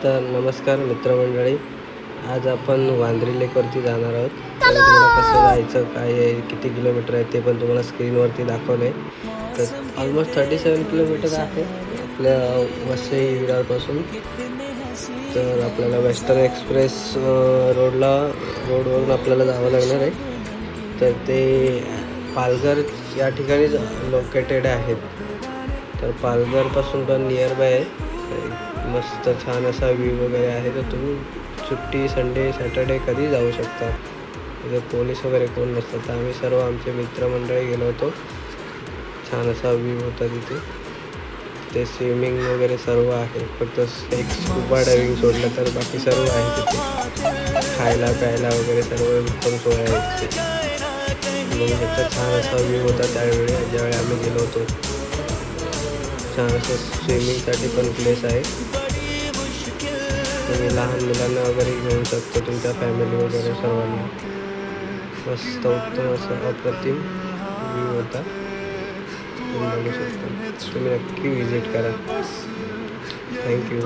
तर नमस्कार मित्रमंडळी, आज आपण वांद्री लेकवरती जाणार आहोत. तर तुम्हाला कसं जायचं, काय आहे, किती किलोमीटर आहे ते पण तुम्हाला स्क्रीनवरती दाखवलं आहे. तर ऑलमोस्ट 37 किलोमीटर आहे आपल्या वसई विरारपासून. तर आपल्याला वेस्टर्न एक्सप्रेस रोडवरून आपल्याला जावं लागणार आहे. तर ते पालघर या ठिकाणीच लोकेटेड आहेत. तर पालघरपासून पण नियर बाय आहे. मस्त छान असा व्ह्यू वगैरे आहे. तर तुम्ही सुट्टी संडे सॅटर्डे कधी जाऊ शकता. तिथे पोलीस वगैरे कोण नसतात. तर आम्ही सर्व आमचे मित्रमंडळी गेलो होतो. छान असा व्ह्यू होता तिथे. ते स्विमिंग वगैरे सर्व आहे. फक्त एक स्कुबा डायविंग सोडलं तर बाकी सर्व आहे तिथे. खायला प्यायला वगैरे सर्व उत्तम सोय आहे तिथे. मग ह्याचा छान असा व्ह्यू होता त्यावेळी ज्यावेळी आम्ही गेलो होतो. छान असं स्विमिंगसाठी पण प्लेस आहे. तुम्ही लहान मुलांना वगैरे घेऊन शकतो, तुमच्या फॅमिली वगैरे सर्वांना. मस्त उत्तम असं अप्रतिम व्ह्यू होता. तुम्ही बघू शकता. तुम्ही नक्की विजिट करा. थँक्यू.